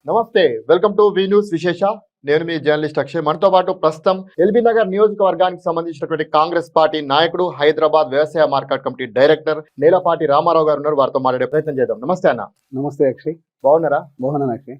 నమస్తే, welcome to V news విశేష. నేను మీ జర్నలిస్ట్ అక్షయ్. మనతో పాటు ప్రస్తుతం ఎల్బీ నగర్ నియోజకవర్గానికి సంబంధించినటువంటి కాంగ్రెస్ పార్టీ నాయకుడు, హైదరాబాద్ వ్యవసాయ market committee director Nelapati Ramarao గారు ఉన్నారు. వారితో మాట్లాడే ప్రయత్నం చేద్దాం. నమస్తే అన్న. నమస్తే అక్షయ్. బాగున్నారా? బాగున్నాను అక్షయ్.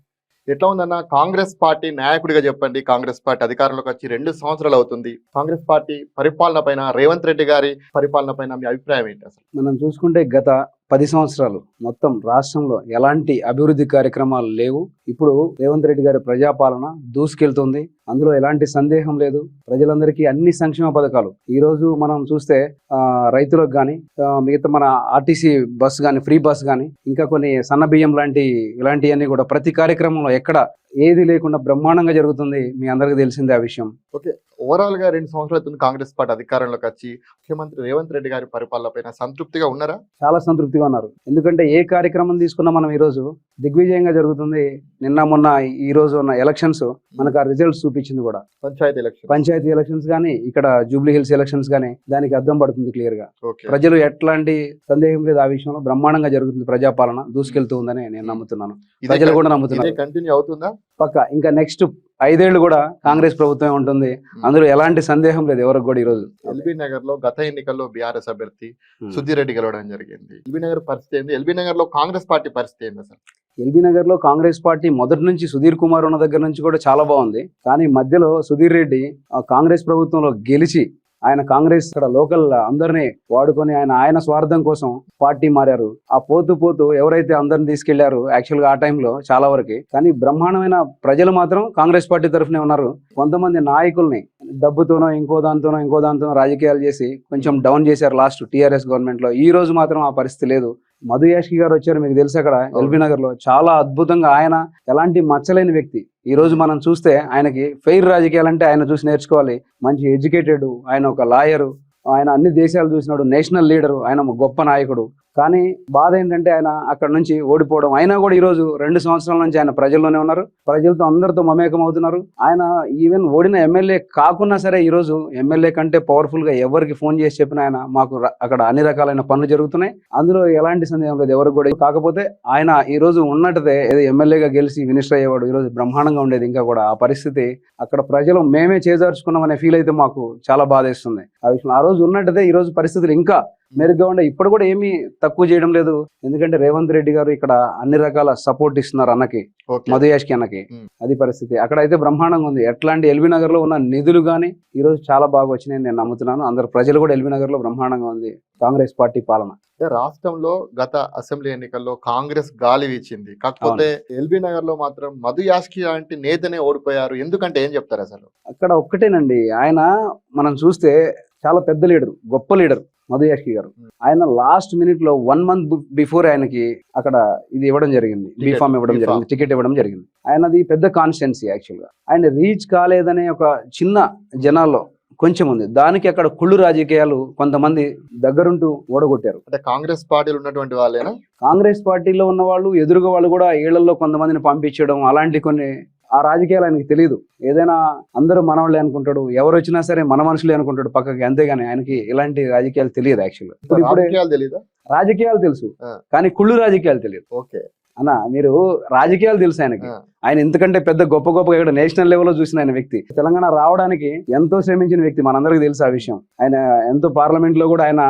ఎట్లా ఉందన్న? కాంగ్రెస్ పార్టీ నాయకుడిగా చెప్పండి. కాంగ్రెస్ పార్టీ అధికారంలోకి వచ్చి 2 సంవత్సరాలు అవుతుంది. కాంగ్రెస్ పార్టీ పరిపాలన పైన, రేవంత్ రెడ్డి గారి పరిపాలన పైన మీ అభిప్రాయం ఏంటి అసలు? మనం చూసుకుంటే గత 10 సంవత్సరాలు మొత్తం రాష్ట్రంలో ఎలాంటి అభివృద్ధి కార్యక్రమాలు లేవు. ఇప్పుడు రేవంత్ రెడ్డి గారి ప్రజాపాలన దూసుకెళ్తుంది. అందులో ఎలాంటి సందేహం లేదు. ప్రజలందరికీ అన్ని సంక్షేమ పథకాలు ఈ రోజు మనం చూస్తే రైతులకు కానీ, మిగతా మన ఆర్టీసీ బస్ కానీ, ఫ్రీ బస్ కానీ, ఇంకా కొన్ని సన్న బియ్యం ఇలాంటివన్నీ కూడా ప్రతి కార్యక్రమంలో ఎక్కడ ఏది లేకుండా బ్రహ్మాండంగా జరుగుతుంది. మీ అందరికీ తెలిసిందే ఆ విషయం. ఓకే, ఓవరాల్ గా 2 సంవత్సరాల అవుతుంది కాంగ్రెస్ పార్టీ అధికారంలోకి వచ్చి. ముఖ్యమంత్రి రేవంత్ రెడ్డి గారి పరిపాలన పైన సంతృప్తిగా ఉన్నారా? చాలా సంతృప్తిగా ఉన్నారు. ఎందుకంటే ఏ కార్యక్రమం తీసుకున్నా మనం ఈ రోజు దిగ్విజయంగా జరుగుతుంది. నిన్న మొన్న ఈ రోజు ఉన్న ఎలక్షన్స్ మనకు ఆ రిజల్ట్స్ చూపించింది కూడా. పంచాయతీ ఎలక్షన్స్ కానీ, ఇక్కడ జూబ్లీ హిల్స్ ఎలక్షన్స్ కానీ దానికి అర్థం పడుతుంది క్లియర్ గా. ప్రజలు ఎట్లాంటి సందేహం లేదు ఆ విషయంలో. బ్రహ్మాండంగా జరుగుతుంది. ప్రజాపాలన దూసుకెళ్తుందని నేను నమ్ముతున్నాను. ప్రజలు కూడా నమ్ముతున్నారు. కంటిన్యూ అవుతుందా? పక్కా. ఇంకా నెక్స్ట్ 5 ఏళ్లు కూడా కాంగ్రెస్ ప్రభుత్వం ఉంటుంది. అందులో ఎలాంటి సందేహం లేదు ఎవరికి కూడా. ఈ రోజు ఎల్బీ నగర్ లో గత ఎన్నికల్లో బీఆర్ఎస్ అభ్యర్థి సుధీర్ రెడ్డి గెలవడం జరిగింది. ఎల్బీ నగర్ పరిస్థితి ఏంది? ఎల్బీ నగర్ లో కాంగ్రెస్ పార్టీ పరిస్థితి ఏంది అసలు? ఎల్బీ నగర్ లో కాంగ్రెస్ పార్టీ మొదటి నుంచి సుధీర్ కుమార్ ఉన్న దగ్గర నుంచి కూడా చాలా బాగుంది. కానీ మధ్యలో సుధీర్ రెడ్డి కాంగ్రెస్ ప్రభుత్వంలో గెలిచి ఆయన కాంగ్రెస్ ఇక్కడ లోకల్ అందరినీ వాడుకొని ఆయన స్వార్థం కోసం పార్టీ మారారు. ఆ పోతూ ఎవరైతే అందరిని తీసుకెళ్లారు యాక్చువల్ గా ఆ టైంలో చాలా వరకు. కానీ బ్రహ్మాండమైన ప్రజలు మాత్రం కాంగ్రెస్ పార్టీ తరఫునే ఉన్నారు. కొంతమంది నాయకుల్ని డబ్బుతోనో ఇంకో దాంతోనో రాజకీయాలు చేసి కొంచెం డౌన్ చేశారు లాస్ట్ టీఆర్ఎస్ గవర్నమెంట్ లో. ఈ రోజు మాత్రం ఆ పరిస్థితి లేదు. మధు యాష్కి గారు వచ్చారు, మీకు తెలుసు. అక్కడ ఎల్బీ నగర్ లో చాలా అద్భుతంగా, ఆయన ఎలాంటి మచ్చలేని వ్యక్తి. ఈ రోజు మనం చూస్తే ఆయనకి ఫెయిర్ రాజకీయాలంటే ఆయన చూసి నేర్చుకోవాలి. మంచి ఎడ్యుకేటెడ్, ఆయన ఒక లాయరు, ఆయన అన్ని దేశాలు చూసినాడు, నేషనల్ లీడరు, ఆయన గొప్ప నాయకుడు. కానీ బాధ ఏంటంటే ఆయన అక్కడ నుంచి ఓడిపోవడం. అయినా కూడా ఈ రోజు 2 సంవత్సరాల నుంచి ఆయన ప్రజల్లోనే ఉన్నారు. ప్రజలతో అందరితో మమేకం అవుతున్నారు. ఆయన ఈవెన్ ఓడిన ఎమ్మెల్యే కాకున్నా సరే ఈ రోజు ఎమ్మెల్యే కంటే పవర్ఫుల్ గా ఎవరికి ఫోన్ చేసి చెప్పిన ఆయన మాకు అక్కడ అన్ని రకాలైన పనులు జరుగుతున్నాయి. అందులో ఎలాంటి సందేహం లేదు ఎవరికి కూడా. కాకపోతే ఆయన ఈ రోజు ఉన్నట్టదే ఏదో ఎమ్మెల్యేగా గెలిచి మినిస్టర్ అయ్యేవాడు ఈ రోజు బ్రహ్మాండంగా ఉండేది. ఇంకా కూడా ఆ పరిస్థితి అక్కడ ప్రజలు మేమే చేజార్చుకున్నాం అనే ఫీల్ అయితే మాకు చాలా బాధేస్తుంది ఆ విషయం. ఆ రోజు ఉన్నట్టదే ఈ రోజు పరిస్థితులు ఇంకా మెరుగ్గా ఉండే. ఇప్పుడు కూడా ఏమీ తక్కువ చేయడం లేదు. ఎందుకంటే రేవంత్ రెడ్డి గారు ఇక్కడ అన్ని రకాల సపోర్ట్ ఇస్తున్నారు అన్నకి, మధు యాష్కి అన్నకి. అది పరిస్థితి అక్కడ అయితే బ్రహ్మాండంగా ఉంది. ఎట్లాంటి ఎల్బీ నగర్ లో ఉన్న నిధులు గానీ ఈ రోజు చాలా బాగా వచ్చినాయని నేను నమ్ముతున్నాను. అందరు ప్రజలు కూడా ఎల్బీ నగర్ లో బ్రహ్మాండంగా ఉంది కాంగ్రెస్ పార్టీ పాలన. రాష్ట్రంలో గత అసెంబ్లీ ఎన్నికల్లో కాంగ్రెస్ గాలి వీచింది. కాకపోతే ఎల్బీ నగర్ లో మాత్రం మధు యాష్కి లాంటి నేతనే ఓడిపోయారు. ఎందుకంటే ఏం చెప్తారు అసలు? అక్కడ ఒక్కటేనండి, ఆయన మనం చూస్తే చాలా పెద్ద లీడర్, గొప్ప లీడర్ మధు యాష్కి గారు. ఆయన లాస్ట్ మినిట్ లో 1 month బిఫోర్ ఆయనకి అక్కడ ఇది ఇవ్వడం జరిగింది, బీఫామ్ ఇవ్వడం జరిగింది, టికెట్ ఇవ్వడం జరిగింది. ఆయనది పెద్ద కాన్స్టిట్యున్సీ. యాక్చువల్ గా ఆయన రీచ్ కాలేదనే ఒక చిన్న జనాల్లో కొంచెం ఉంది. దానికి అక్కడ కుళ్ళు రాజకీయాలు కొంతమంది దగ్గరుంటూ ఓడగొట్టారు. అంటే కాంగ్రెస్ పార్టీలో ఉన్నటువంటి వాళ్ళేనా? కాంగ్రెస్ పార్టీలో ఉన్న వాళ్ళు, ఎదురుగా వాళ్ళు కూడా ఏళ్లలో కొంతమందిని పంపించడం, అలాంటి కొన్ని ఆ రాజకీయాలు ఆయనకి తెలియదు. ఏదైనా అందరూ మనవాళ్ళే అనుకుంటాడు, ఎవరు వచ్చినా సరే మన మనుషులే అనుకుంటాడు పక్కకి. అంతేగాని ఆయనకి ఇలాంటి రాజకీయాలు తెలియదు. యాక్చువల్ గా రాజకీయాలు తెలుసు కానీ కుళ్ళు రాజకీయాలు తెలియదు. ఓకే అన్న, మీరు రాజకీయాలు తెలుసు ఆయనకి. ఆయన ఎందుకంటే పెద్ద గొప్ప ఇక్కడ నేషనల్ లెవెల్లో చూసిన ఆయన వ్యక్తి. తెలంగాణ రావడానికి ఎంతో శ్రమించిన వ్యక్తి, మనందరికీ తెలుసు ఆ విషయం. ఆయన ఎంతో పార్లమెంట్ లో కూడా ఆయన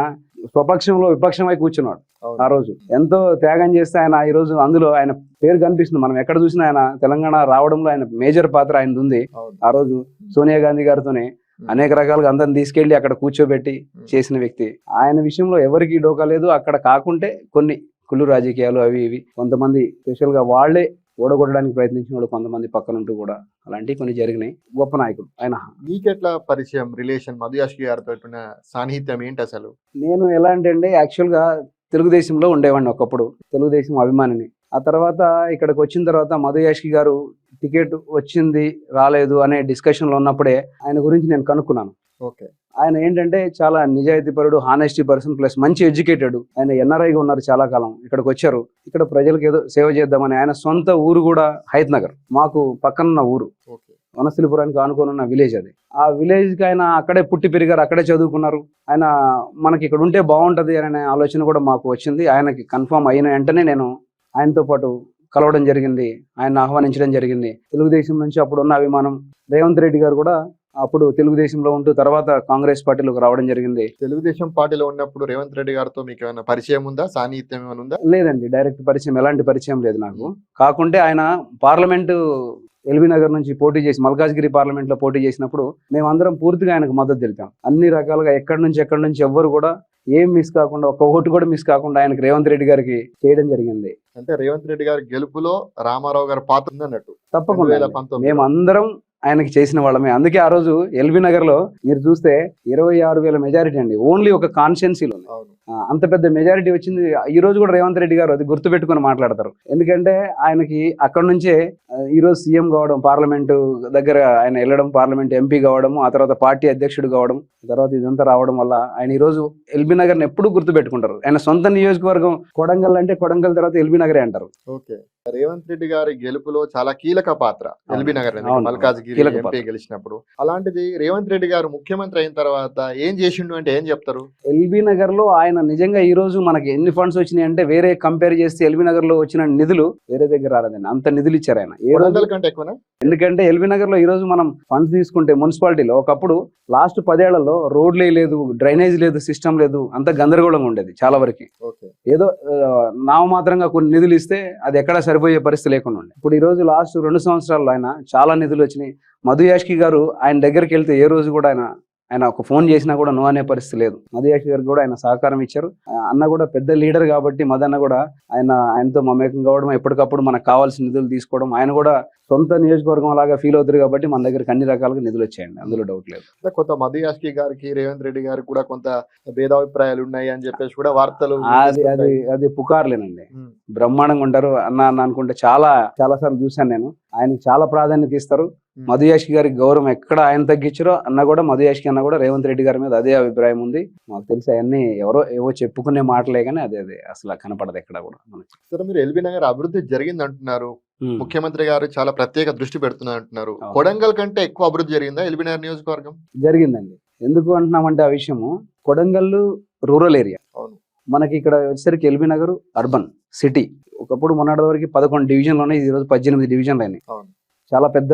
స్వపక్షంలో విపక్షమై కూర్చున్నాడు. ఆ రోజు ఎంతో త్యాగం చేస్తే ఆయన ఈ రోజు అందులో ఆయన పేరు కనిపిస్తుంది. మనం ఎక్కడ చూసినా ఆయన తెలంగాణ రావడంలో ఆయన మేజర్ పాత్ర ఆయనది ఉంది. ఆ రోజు సోనియా గాంధీ గారితోనే అనేక రకాలుగా అందరిని తీసుకెళ్లి అక్కడ కూర్చోబెట్టి చేసిన వ్యక్తి. ఆయన విషయంలో ఎవరికి డోకా లేదు. అక్కడ కాకుంటే కొన్ని కుళ్ళు రాజకీయాలు అవి ఇవి కొంతమంది స్పెషల్ గా వాళ్లే ఓడగొట్టడానికి ప్రయత్నించిన వాళ్ళు కొంతమంది పక్కనుంటూ కూడా అలాంటివి కొన్ని జరిగినాయి. గొప్ప నాయకుడు ఆయన. మీకెట్లా పరిచయం, రిలేషన్, మధు యాష్కి గారితో సాన్నిహిత్యం ఏంటి అసలు? నేను ఎలా అంటే యాక్చువల్ గా తెలుగుదేశంలో ఉండేవాడిని ఒకప్పుడు, తెలుగుదేశం అభిమానిని. ఆ తర్వాత ఇక్కడికి వచ్చిన తర్వాత మధు యాష్కి గారు టికెట్ వచ్చింది రాలేదు అనే డిస్కషన్ లో ఉన్నప్పుడే ఆయన గురించి నేను కనుక్కున్నాను. ఓకే, ఆయన ఏంటంటే చాలా నిజాయితీ పరుడు, హానెస్టీ పర్సన్, ప్లస్ మంచి ఎడ్యుకేటెడ్. ఆయన ఎన్ఆర్ఐగా ఉన్నారు చాలా కాలం. ఇక్కడికి వచ్చారు, ఇక్కడ ప్రజలకు ఏదో సేవ చేద్దామని. ఆయన సొంత ఊరు కూడా హైత్ నగర్, మాకు పక్కనున్న ఊరు. వనస్థలిపురానికి ఆనుకోనున్న విలేజ్ అది. ఆ విలేజ్ కి ఆయన అక్కడే పుట్టి పెరిగారు, అక్కడే చదువుకున్నారు. ఆయన మనకి ఇక్కడ ఉంటే బాగుంటది అనే ఆలోచన కూడా మాకు వచ్చింది. ఆయనకి కన్ఫర్మ్ అయిన వెంటనే నేను ఆయనతో పాటు కలవడం జరిగింది, ఆయన ఆహ్వానించడం జరిగింది. తెలుగుదేశం నుంచి అప్పుడున్న అభిమానం, రేవంత్ రెడ్డి గారు కూడా అప్పుడు తెలుగుదేశంలో ఉంటూ తర్వాత కాంగ్రెస్ పార్టీలోకి రావడం జరిగింది. తెలుగుదేశం పార్టీలో ఉన్నప్పుడు రేవంత్ రెడ్డి గారితో మీకు ఏమైనా పరిచయం ఉందా, సాన్నిహిత్యం ఏమైనా ఉందా? లేదండి, డైరెక్ట్ పరిచయం, ఎలాంటి పరిచయం లేదు నాకు. కాకుంటే ఆయన పార్లమెంటు ఎల్బీ నగర్ నుంచి పోటీ చేసి మల్కాజ్గిరి పార్లమెంట్ లో పోటీ చేసినప్పుడు మేమందరం పూర్తిగా ఆయనకు మద్దతు తెలిపాం. అన్ని రకాలుగా ఎక్కడి నుంచి ఎవ్వరు కూడా ఏం మిస్ కాకుండా, ఒక్క ఓటు కూడా మిస్ కాకుండా ఆయనకు రేవంత్ రెడ్డి గారికి చేయడం జరిగింది. అంటే రేవంత్ రెడ్డి గారి గెలుపులో రామారావు గారి పాత్ర ఉందన్నట్టు. తప్పకుండా 2019 మేమందరం ఆయనకి చేసిన వాళ్ళమే. అందుకే ఆ రోజు ఎల్బీ నగర్ లో మీరు చూస్తే 26,000 మెజారిటీ అండి, ఓన్లీ ఒక కాన్స్టిట్యున్సీలో. అవును. అంత పెద్ద మెజారిటీ వచ్చింది. ఈ రోజు కూడా రేవంత్ రెడ్డి గారు అది గుర్తుపెట్టుకుని మాట్లాడతారు. ఎందుకంటే ఆయనకి అక్కడ నుంచే ఈ రోజు సీఎం కావడం, పార్లమెంటు దగ్గర ఆయన వెళ్ళడం, పార్లమెంట్ ఎంపీ కావడం, ఆ తర్వాత పార్టీ అధ్యక్షుడు కావడం, తర్వాత ఇదంతా రావడం వల్ల ఆయన ఈ రోజు ఎల్బీ నగర్ ని ఎప్పుడు గుర్తు పెట్టుకుంటారు. ఆయన సొంత నియోజకవర్గం కొడంగల్ అంటే కొడంగల్ తర్వాత ఎల్బీ నగరే అంటారు. ఓకే. రేవంత్ రెడ్డి గారి గెలుపులో చాలా కీలక పాత్ర ఎల్బీ నగర్, అవును. మల్కాజ్గిరి కీలక ఎంపీ పాత్ర. గెలిచినప్పుడు. అలాంటిది రేవంత్ రెడ్డి గారు ముఖ్యమంత్రి అయిన తర్వాత ఏం చేసిండు అంటే ఏం చెప్తారు? ఎల్బీ నగర్ లో ఆయన నిజంగా ఈ రోజు మనకి ఎన్ని ఫండ్స్ వచ్చినాయి అంటే వేరే కంపేర్ చేస్తే ఎల్బీ నగర్ లో వచ్చిన నిధులు వేరే దగ్గర రాలేదండి. అంత నిధులు ఇచ్చారు ఆయన ఏ రోజు. కొడంగల్ కంటే ఎక్కువనా? ఎందుకంటే ఎల్బీ నగర్ లో ఈ రోజు మనం ఫండ్స్ తీసుకుంటే మున్సిపాలిటీలో ఒకప్పుడు లాస్ట్ 10 ఏళ్లలో రోడ్లే లేదు, డ్రైనేజ్ లేదు, సిస్టమ్ లేదు, అంత గందరగోళంగా ఉండేది చాలా వరకు. ఓకే. ఏదో నామమాత్రంగా కొన్ని నిధులు ఇస్తే అది ఎక్కడా సరిపోయే పరిస్థితి లేకుండా ఉండే. ఇప్పుడు ఈ రోజు లాస్ట్ 2 సంవత్సరాల్లో ఆయన చాలా నిధులు వచ్చినాయి. మధు యాష్కి గారు ఆయన దగ్గరికి వెళ్తే ఏ రోజు కూడా ఆయన ఒక ఫోన్ చేసినా కూడా నో అనే పరిస్థితి లేదు. మధు యాష్కి గారికి కూడా ఆయన సహకారం ఇచ్చారు. అన్న కూడా పెద్ద లీడర్ కాబట్టి మదన్న కూడా ఆయనతో మమేకం కావడం, ఎప్పటికప్పుడు మనకు కావాల్సిన నిధులు తీసుకోవడం, ఆయన కూడా సొంత నియోజకవర్గం లాగా ఫీల్ అవుతారు కాబట్టి మన దగ్గరికి అన్ని రకాలుగా నిధులు వచ్చాయండి, అందులో డౌట్ లేదు. కొంత మధు యాష్కి గారికి రేవంత్ రెడ్డి గారికి కూడా కొంత భేదాభిప్రాయాలు ఉన్నాయి అని చెప్పేసి కూడా వార్తలు అది పుకార్లేనండి. బ్రహ్మాండంగా ఉంటారు అన్న అనుకుంటే చాలా సార్లు చూశాను నేను. ఆయనకి చాలా ప్రాధాన్యత ఇస్తారు. మధు యాష్కి గారికి గౌరవం ఎక్కడ ఆయన తగ్గించారో అన్న కూడా మధు యాష్కి అన్న కూడా రేవంత్ రెడ్డి గారి మీద అదే అభిప్రాయం ఉంది. మాకు తెలిసి అవన్నీ ఏవో చెప్పుకునే మాటలే కానీ అదే అసలు కనపడదు ఎక్కడ కూడా మనకి. సరే, మీరు ఎల్బీ నగర్ అభివృద్ధి జరిగింది అంటున్నారు, ముఖ్యమంత్రి గారు చాలా ప్రత్యేక దృష్టి పెడుతున్నారు అంటున్నారు. కొడంగల్ కంటే ఎక్కువ అభివృద్ధి జరిగిందా ఎల్బీ నగర్ నియోజకవర్గం? జరిగిందండి. ఎందుకు అంటున్నామంటే ఆ విషయము, కొడంగల్ రూరల్ ఏరియా, మనకి ఇక్కడ వచ్చేసరికి ఎల్బీ నగర్ అర్బన్ సిటీ. ఒకప్పుడు మొన్నటి వరకు 11 డివిజన్లు ఉన్నాయి, ఈ రోజు 18 డివిజన్లు అయినాయి. చాలా పెద్ద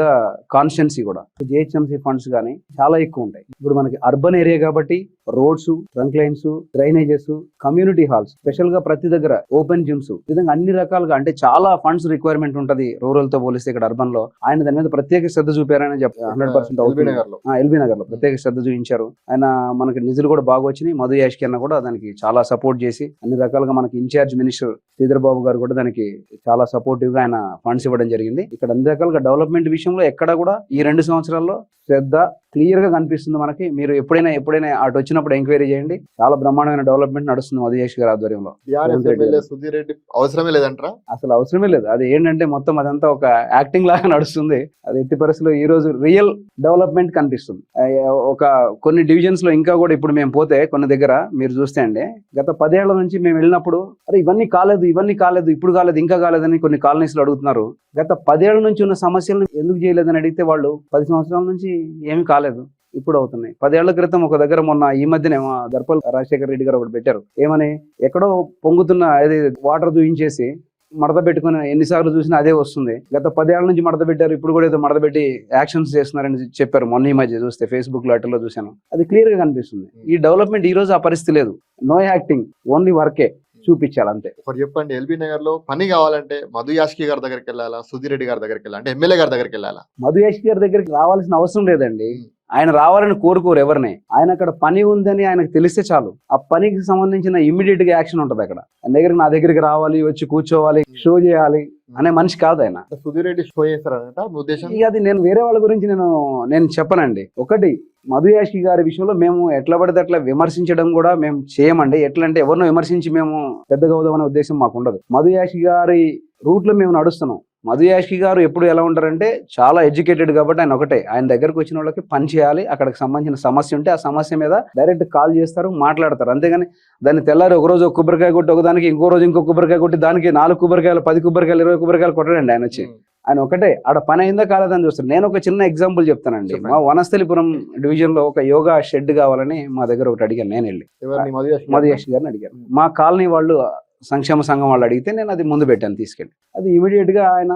కాన్స్టిట్యున్సీ కూడా. జిహెచ్ఎంసీ ఫండ్స్ కానీ చాలా ఎక్కువ ఉంటాయి. ఇప్పుడు మనకి అర్బన్ ఏరియా కాబట్టి roads, trunk lines, drainages, community halls, special గా ప్రతి దగ్గర ఓపెన్ జిమ్స్, విధంగా అన్ని రకాలుగా అంటే చాలా ఫండ్స్ రిక్వైర్మెంట్ ఉంటది రూరల్ తో పోలిస్తే. ఇక్కడ అర్బన్ లో ఆయన దాని మీద ప్రత్యేక శ్రద్ధ చూపారని 100% ఎల్బీ నగర్ లో ప్రత్యేక శ్రద్ధ చూపించారు. ఆయన మనకి నిధులు కూడా బాగా వచ్చినాయి. మధు యాష్కి అన్న కూడా దానికి చాలా సపోర్ట్ చేసి అన్ని రకాలుగా మనకి ఇన్ఛార్జ్ మినిస్టర్ శ్రీధర్ బాబు గారు కూడా దానికి చాలా సపోర్టివ్ గా ఆయన ఫండ్స్ ఇవ్వడం జరిగింది. ఇక్కడ అన్ని రకాలుగా డెవలప్మెంట్ విషయంలో ఎక్కడ కూడా ఈ 2 సంవత్సరాల్లో శ్రద్ధ క్లియర్ గా కనిపిస్తుంది మనకి. మీరు ఎప్పుడైనా అటు వచ్చినప్పుడు ఎంక్వైరీ చేయండి. చాలా బ్రహ్మాండమైన డెవలప్మెంట్ నడుస్తుంది మధు యాష్కి గారి ఆధ్వర్యంలో. సుధీర్ రెడ్డి అవసరమే లేదంటారా? అసలు అవసరమే లేదు. అది ఏంటంటే మొత్తం అదంతా ఒక యాక్టింగ్ లాగా నడుస్తుంది. అది ఎట్టి పరిస్థితుల్లో ఈ రోజు రియల్ డెవలప్మెంట్ కనిపిస్తుంది. కొన్ని డివిజన్స్ లో ఇంకా కూడా ఇప్పుడు మేము పోతే కొన్ని దగ్గర మీరు చూస్తే అండి, గత 10 ఏళ్ల నుంచి మేము వెళ్ళినప్పుడు అరే ఇవన్నీ కాలేదు, ఇప్పుడు కాలేదు, ఇంకా కాలేదని కొన్ని కాలనీస్ లో అడుగుతున్నారు. గత 10 ఏళ్ల నుంచి ఉన్న సమస్యలను ఎందుకు చేయలేదని అడిగితే వాళ్ళు 10 సంవత్సరాల నుంచి ఏమి కాలేదు, ఇప్పుడు అవుతున్నాయి. 10 ఏళ్ల క్రితం ఒక దగ్గర మొన్న ఈ మధ్యనే దర్పల్ రాజశేఖర రెడ్డి గారు ఒకటి పెట్టారు. ఏమని, ఎక్కడో పొంగుతున్న అది వాటర్ చూయించేసి మడత పెట్టుకుని ఎన్నిసార్లు చూసినా అదే వస్తుంది. గత 10 ఏళ్ల నుంచి మడత పెట్టారు, ఇప్పుడు కూడా ఏదో మడత పెట్టి యాక్షన్స్ చేస్తున్నారని చెప్పారు. మొన్న ఈ మధ్య చూస్తే ఫేస్బుక్ లో అట్లా చూశాను. అది క్లియర్ గా కనిపిస్తుంది. ఈ డెవలప్మెంట్ ఈ రోజు ఆ పరిస్థితి లేదు. నో యాక్టింగ్, ఓన్లీ వర్కే చూపించాలి అంతే. ఒకటి చెప్పండి, ఎల్బీ నగర్ లో పని కావాలంటే మధు యాష్కి గారి దగ్గరికి వెళ్ళాలా, సుధీర్ రెడ్డి గారి దగ్గరికి వెళ్ళాలా, అంటే ఎమ్మెల్యే గారి దగ్గరికి వెళ్ళాలా? మధు యాష్కి గారి దగ్గరికి రావాల్సిన అవసరం లేదండి. ఆయన రావాలని కోరుకోరు ఎవరిని. ఆయన అక్కడ పని ఉందని ఆయనకు తెలిస్తే చాలు, ఆ పనికి సంబంధించిన ఇమ్మీడియట్ గా యాక్షన్ ఉంటుంది అక్కడ. నా దగ్గరికి రావాలి, వచ్చి కూర్చోవాలి, షో చేయాలి అనే మనిషి కాదు ఆయన. సుధీర్ రెడ్డి షో చేస్తారంట ఉద్దేశం. ఇక అది నేను వేరే వాళ్ళ గురించి నేను చెప్పనండి. ఒకటి, మధు యాష్కి గారి విషయంలో మేము ఎట్లా పడితే అట్లా విమర్శించడం కూడా మేము చేయమండి. ఎట్లా అంటే ఎవరినో విమర్శించి మేము పెద్దగా అవుదామనే ఉద్దేశం మాకు ఉండదు. మధు యాష్కి గారి రూట్ లో మేము నడుస్తున్నాం. మధు యాష్కి గారు ఎప్పుడు ఎలా ఉంటారంటే చాలా ఎడ్యుకేటెడ్ కాబట్టి ఆయన ఒకటే, ఆయన దగ్గరకు వచ్చిన వాళ్ళకి పని చేయాలి, అక్కడికి సంబంధించిన సమస్య ఉంటే ఆ సమస్య మీద డైరెక్ట్ కాల్ చేస్తారు, మాట్లాడతారు. అంతేగాని దాన్ని తెల్లారి ఒకరోజు ఒక కొబ్బరికాయ కొట్టి ఒకదానికి, ఇంకో రోజు ఇంకో కొబ్బరికాయ కొట్టి దానికి 4 కొబ్బరికాయలు, 10 కొబ్బరికాయలు, 20 కొబ్బరికాయలు కొట్టడండి ఆయన వచ్చి. ఆయన ఒకటే ఆడ పని అయిందా కాలేదని చూస్తారు. నేను ఒక చిన్న ఎగ్జాంపుల్ చెప్తానండి. మా వనస్థలిపురం డివిజన్ లో ఒక యోగా షెడ్ కావాలని మా దగ్గర ఒకటి అడిగాను. నేను వెళ్ళి మధు యాష్కి గారిని అడిగాను. మా కాలనీ వాళ్ళు సంక్షేమ సంఘం వాళ్ళు అడిగితే నేను అది ముందు పెట్టాను తీసుకెళ్ళి. అది ఇమీడియట్గా ఆయన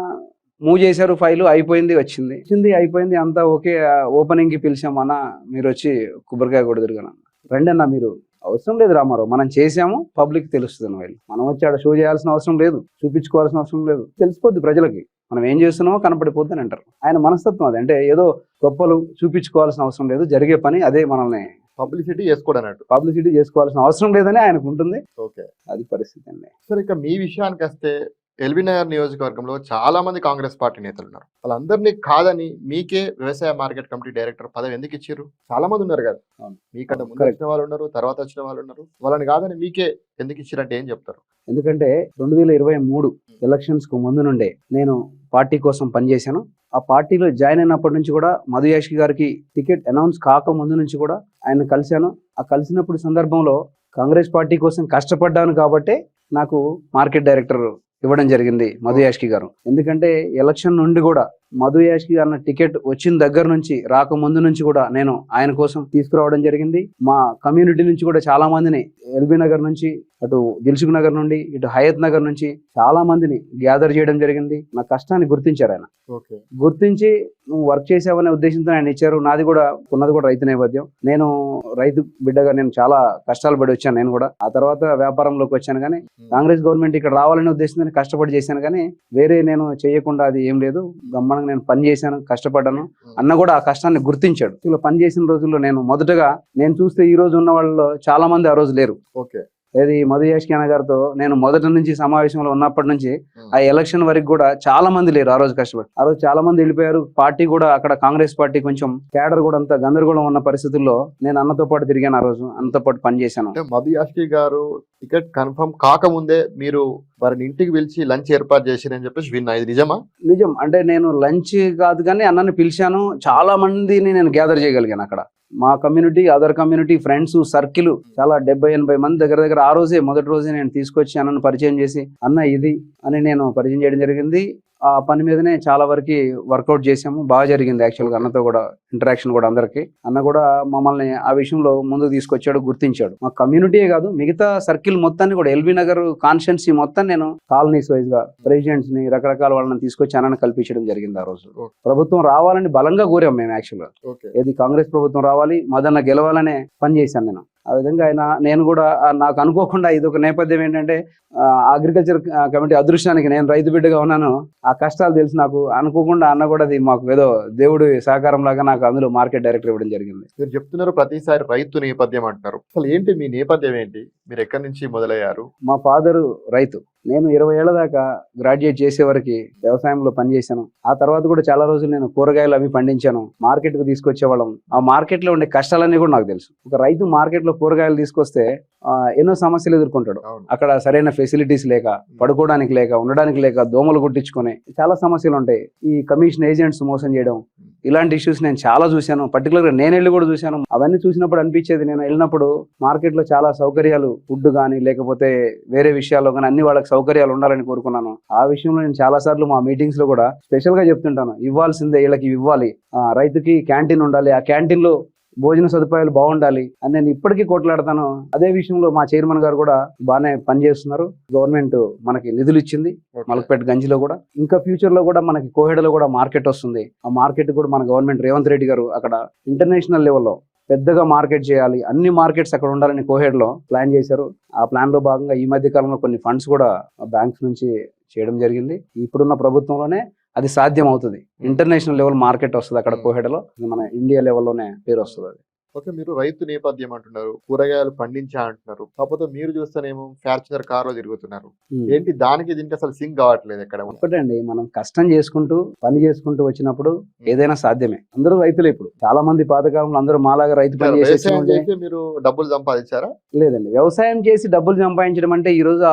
మూవ్ చేశారు, ఫైలు అయిపోయింది, వచ్చింది అయిపోయింది అంతా ఓకే. ఓపెనింగ్కి పిలిచామన్న, మీరు వచ్చి కొబ్బరికాయ కూడా తిరగను, రండి అన్న, మీరు అవసరం లేదు రామారావు, మనం చేసాము, పబ్లిక్ తెలుస్తుంది వీళ్ళు, మనం వచ్చి ఆడ షో చేయాల్సిన అవసరం లేదు, చూపించుకోవాల్సిన అవసరం లేదు, తెలిసిపోద్ది ప్రజలకి మనం ఏం చేస్తున్నామో కనపడిపోద్దని అంటారు. ఆయన మనస్తత్వం అది. అంటే ఏదో గొప్పలు చూపించుకోవాల్సిన అవసరం లేదు, జరిగే పని అదే, మనల్ని పబ్లిసిటీ చేసుకోవడానికి పబ్లిసిటీ చేసుకోవాల్సిన అవసరం లేదని ఆయనకు ఉంటుంది. ఓకే, అది పరిస్థితి అండి. సరే, ఇక మీ విషయానికి వస్తే ఎల్బీ నగర్ నియోజకవర్గంలో చాలా మంది కాంగ్రెస్ పార్టీ నేతలు ఉన్నారు. వాళ్ళందరినీ కాదని మీకే వ్యవసాయ మార్కెట్ కమిటీ డైరెక్టర్ పదవి ఎందుకు ఇచ్చారు? చాలా మంది ఉన్నారు కదా, మీకంటే ముందు వచ్చిన వాళ్ళు ఉన్నారు, తర్వాత వచ్చిన వాళ్ళు ఉన్నారు, వాళ్ళని కాదని మీకే ఎందుకు ఇచ్చారంటే ఏం చెప్తారు? ఎందుకంటే 2023 ఎలక్షన్స్ కు ముందు నుండే నేను పార్టీ కోసం పనిచేశాను. ఆ పార్టీలో జాయిన్ అయినప్పటి నుంచి కూడా మధు యాష్కి గారికి టికెట్ అనౌన్స్ కాక ముందు నుంచి కూడా ఆయన కలిశాను. ఆ కలిసినప్పుడు సందర్భంలో కాంగ్రెస్ పార్టీ కోసం కష్టపడ్డాను కాబట్టే నాకు మార్కెట్ డైరెక్టర్ ఇవ్వడం జరిగింది మధు యాష్కి గారు. ఎందుకంటే ఎలక్షన్ నుండి కూడా మధు యాష్కి గారి టికెట్ వచ్చిన దగ్గర నుంచి, రాకముందు నుంచి కూడా నేను ఆయన కోసం తీసుకురావడం జరిగింది. మా కమ్యూనిటీ నుంచి కూడా చాలా మందిని, ఎల్బీ నగర్ నుంచి, అటు దిల్సుఖ్ నగర్ నుండి, ఇటు హయత్ నగర్ నుంచి చాలా మందిని గ్యాదర్ చేయడం జరిగింది. నా కష్టాన్ని గుర్తించారు ఆయన. గుర్తించి నువ్వు వర్క్ చేసావనే ఉద్దేశంతో ఆయన ఇచ్చారు. నాది కూడా ఉన్నది కూడా రైతు నేపథ్యం. నేను రైతు బిడ్డగా నేను చాలా కష్టాలు పడి వచ్చాను. నేను కూడా ఆ తర్వాత వ్యాపారంలోకి వచ్చాను. కానీ కాంగ్రెస్ గవర్నమెంట్ ఇక్కడ రావాలనే ఉద్దేశంతో కష్టపడి చేశాను. కానీ వేరే నేను చేయకుండా అది ఏం లేదు, గమ్మనంగా నేను పని చేశాను, కష్టపడ్డాను అన్న కూడా ఆ కష్టాన్ని గుర్తించాడు. ఇలా పని చేసిన రోజుల్లో నేను మొదటగా నేను చూస్తే ఈ రోజు ఉన్న వాళ్ళలో చాలా మంది ఆ రోజు లేరు. ఓకే, ఏది మధు యాష్కి అన్న గారితో నేను మొదటి నుంచి సమావేశంలో ఉన్నప్పటి నుంచి ఆ ఎలక్షన్ వరకు కూడా చాలా మంది లేరు. ఆ రోజు కష్టపడి ఆ రోజు చాలా మంది వెళ్ళిపోయారు. పార్టీ కూడా అక్కడ కాంగ్రెస్ పార్టీ కొంచెం కేడర్ కూడా అంత గందరగోళం ఉన్న పరిస్థితుల్లో నేను అన్నతో పాటు తిరిగాను. ఆ రోజు అన్నతో పాటు పనిచేశాను. మధు యాష్కి గారు టికెట్ కన్ఫర్మ్ కాకముందే మీరు వారిని ఇంటికి పిలిచి లంచ్ ఏర్పాటు చేసిరని చెప్పేసి విన్నా, ఇది నిజమా? నిజం. అంటే నేను లంచ్ కాదు కానీ అన్నని పిలిచాను. చాలా మందిని నేను గ్యాదర్ చేయగలిగాను అక్కడ. మా community, other community, friends circle చాలా 70-80 మంది దగ్గర ఆ రోజే, మొదటి రోజే నేను తీసుకొచ్చి అన్నను పరిచయం చేసి, అన్న ఇది అని నేను పరిచయం చేయడం జరిగింది. ఆ పని మీదనే చాలా వరకు వర్కౌట్ చేసాము. బాగా జరిగింది యాక్చువల్గా. అన్నతో కూడా ఇంటరాక్షన్ కూడా అందరికి. అన్న కూడా మమ్మల్ని ఆ విషయంలో ముందుకు తీసుకొచ్చాడు, గుర్తించాడు. మా కమ్యూనిటీయే కాదు, మిగతా సర్కిల్ మొత్తాన్ని కూడా, ఎల్బీ నగర్ కాన్స్టిట్యున్సీ మొత్తం నేను కాలనీస్ వైజ్ గా ప్రెసిడెంట్స్ ని, రకరకాల వాళ్ళని తీసుకొచ్చి అన్నను కల్పించడం జరిగింది. ఆ రోజు ప్రభుత్వం రావాలని బలంగా కోరాం మేము యాక్చువల్గా. ఏది కాంగ్రెస్ ప్రభుత్వం రావాలి, మదన్న గెలవాలనే పని చేశాను నేను. ఆ విధంగా నేను కూడా నాకు అనుకోకుండా ఇది ఒక నేపథ్యం ఏంటంటే, అగ్రికల్చర్ కమిటీ అదృష్టానికి నేను రైతు బిడ్డగా ఉన్నాను. ఆ కష్టాలు తెలిసి నాకు అనుకోకుండా అన్న కూడా అది మాకు ఏదో దేవుడి సహకారం లాగా నాకు అందులో మార్కెట్ డైరెక్టర్ ఇవ్వడం జరిగింది. మీరు చెప్తున్నారు ప్రతిసారి రైతు నేపథ్యం అంటున్నారు. అసలు ఏంటి మీ నేపథ్యం ఏంటి? మీరు ఎక్కడి నుంచి మొదలయ్యారు? మా ఫాదరు రైతు. నేను 20 ఏళ్ల దాకా గ్రాడ్యుయేట్ చేసే వరకు వ్యవసాయంలో పనిచేశాను. ఆ తర్వాత కూడా చాలా రోజులు నేను కూరగాయలు అవి పండించాను, మార్కెట్ కు తీసుకొచ్చేవాళ్ళం. ఆ మార్కెట్ లో ఉండే కష్టాలన్నీ కూడా నాకు తెలుసు. ఒక రైతు మార్కెట్ లో కూరగాయలు తీసుకొస్తే ఎన్నో సమస్యలు ఎదుర్కొంటాడు. అక్కడ సరైన ఫెసిలిటీస్ లేక, పడుకోవడానికి లేక, ఉండడానికి లేక, దోమలు కుట్టించుకొని చాలా సమస్యలు ఉంటాయి. ఈ కమిషన్ ఏజెంట్స్ మోసం చేయడం, ఇలాంటి ఇష్యూస్ నేను చాలా చూశాను. పర్టికులర్గా నేను వెళ్ళి కూడా చూశాను. అవన్నీ చూసినప్పుడు అనిపించేది, నేను వెళ్ళినప్పుడు మార్కెట్ లో చాలా సౌకర్యాలు, ఫుడ్ కానీ లేకపోతే వేరే విషయాల్లో కానీ అన్ని వాళ్ళకి సౌకర్యాలు ఉండాలని కోరుకున్నాను. ఆ విషయంలో నేను చాలా సార్లు మా మీటింగ్స్ లో కూడా స్పెషల్ గా చెప్తుంటాను, ఇవ్వాల్సిందే వీళ్ళకి ఇవ్వాలి, రైతుకి క్యాంటీన్ ఉండాలి, ఆ క్యాంటీన్ లో భోజన సదుపాయాలు బాగుండాలి అని నేను ఇప్పటికీ కొట్లాడతాను. అదే విషయంలో మా చైర్మన్ గారు కూడా బాగానే పనిచేస్తున్నారు. గవర్నమెంట్ మనకి నిధులు ఇచ్చింది మలక్పేట గంజిలో కూడా. ఇంకా ఫ్యూచర్ లో కూడా మనకి కోహెడలో కూడా మార్కెట్ వస్తుంది. ఆ మార్కెట్ కూడా మన గవర్నమెంట్ రేవంత్ రెడ్డి గారు అక్కడ ఇంటర్నేషనల్ లెవెల్లో పెద్దగా మార్కెట్ చేయాలి, అన్ని మార్కెట్స్ అక్కడ ఉండాలని కోహెడ్లో ప్లాన్ చేశారు. ఆ ప్లాన్ లో భాగంగా ఈ మధ్య కాలంలో కొన్ని ఫండ్స్ కూడా బ్యాంక్స్ నుంచి చేయడం జరిగింది. ఇప్పుడున్న ప్రభుత్వంలోనే అది సాధ్యం అవుతుంది. ఇంటర్నేషనల్ లెవెల్ మార్కెట్ వస్తుంది అక్కడ కోహెడలో, మన ఇండియా లెవెల్లోనే పేరు వస్తుంది అది. ఓకే, మీరు రైతు నేపథ్యం అంటున్నారు, కూరగాయలు పండించా అంటున్నారు, కాకపోతే మీరు చూస్తేనేమో ఫార్చునర్ కార్ లో తిరుగుతున్నారు. ఏంటి దానికి దీనికి అసలు సింక్ కావట్లేదు ఎక్కడ? ఒకటండి, మనం కష్టం చేసుకుంటూ పని చేసుకుంటూ వచ్చినప్పుడు ఏదైనా సాధ్యమే. అందరూ రైతులు. ఇప్పుడు చాలా మంది పాతకాలంలో అందరూ మాలాగా రైతు పని చేసి మీరు డబ్బులు సంపాదించారా? లేదండి, వ్యవసాయం చేసి డబ్బులు సంపాదించడం అంటే ఈ రోజు